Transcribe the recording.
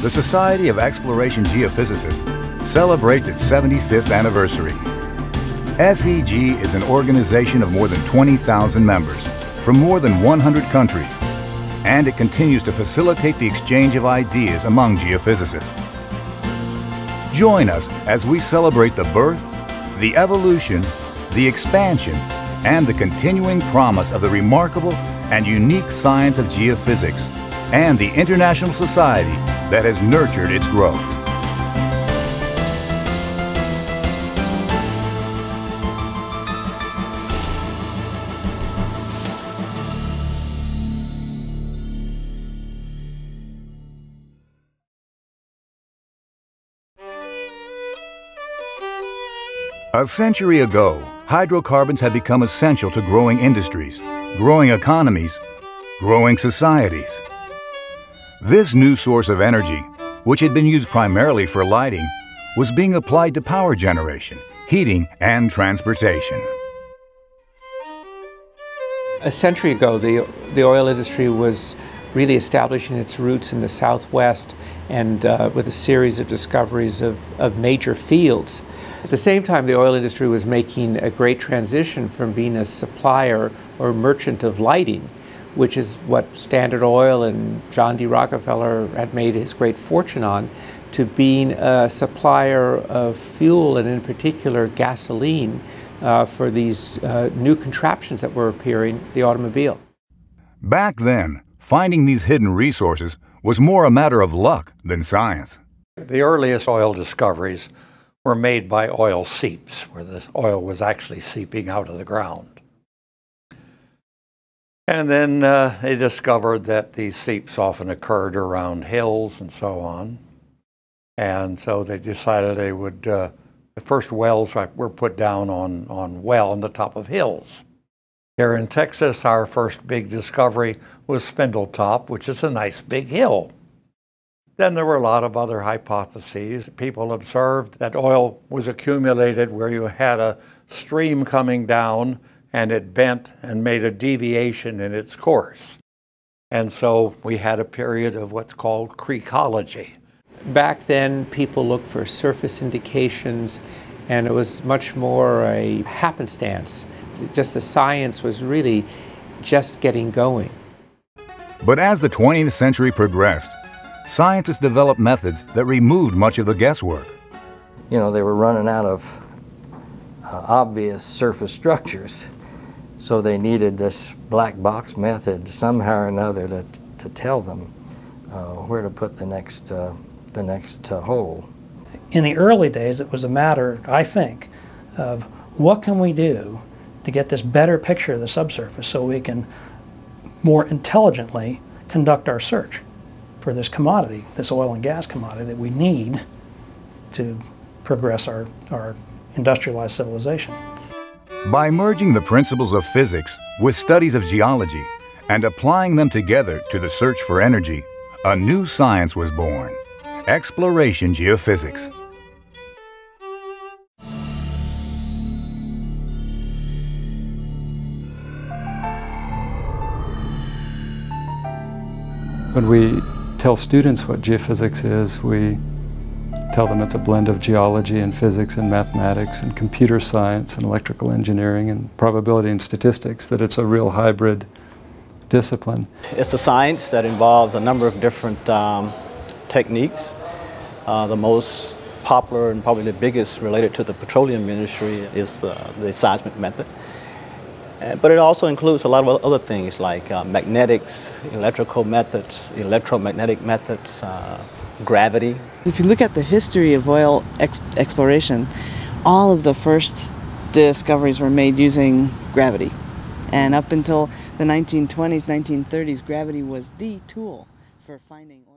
the Society of Exploration Geophysicists celebrates its 75th anniversary. SEG is an organization of more than 20,000 members from more than 100 countries, and it continues to facilitate the exchange of ideas among geophysicists. Join us as we celebrate the birth, the evolution, the expansion, and the continuing promise of the remarkable and unique science of geophysics and the international society that has nurtured its growth. A century ago, hydrocarbons had become essential to growing industries, growing economies, growing societies. This new source of energy, which had been used primarily for lighting, was being applied to power generation, heating, and transportation. A century ago, the oil industry was really establishing its roots in the Southwest and with a series of discoveries of major fields. At the same time, the oil industry was making a great transition from being a supplier or merchant of lighting, which is what Standard Oil and John D. Rockefeller had made his great fortune on, to being a supplier of fuel, and in particular gasoline, for these new contraptions that were appearing, the automobile. Back then, finding these hidden resources was more a matter of luck than science. The earliest oil discoveries were made by oil seeps, where the oil was actually seeping out of the ground. And then they discovered that these seeps often occurred around hills and so on. And so they decided they would, the first wells were put down on the top of hills. Here in Texas, our first big discovery was Spindletop, which is a nice big hill. Then there were a lot of other hypotheses. People observed that oil was accumulated where you had a stream coming down and it bent and made a deviation in its course. And so we had a period of what's called creekology. Back then, people looked for surface indications, and it was much more a happenstance. Just the science was really just getting going. But as the 20th century progressed, scientists developed methods that removed much of the guesswork. You know, they were running out of obvious surface structures, so they needed this black box method somehow or another to tell them where to put the next hole. In the early days, it was a matter, I think, of what can we do to get this better picture of the subsurface so we can more intelligently conduct our search for this commodity, this oil and gas commodity that we need to progress our industrialized civilization. By merging the principles of physics with studies of geology and applying them together to the search for energy, a new science was born: exploration geophysics. When we tell students what geophysics is, we tell them it's a blend of geology and physics and mathematics and computer science and electrical engineering and probability and statistics, that it's a real hybrid discipline. It's a science that involves a number of different techniques. The most popular and probably the biggest related to the petroleum industry is the seismic method. But it also includes a lot of other things like magnetics, electrical methods, electromagnetic methods, gravity. If you look at the history of oil exploration, all of the first discoveries were made using gravity. And up until the 1920s, 1930s, gravity was the tool for finding oil.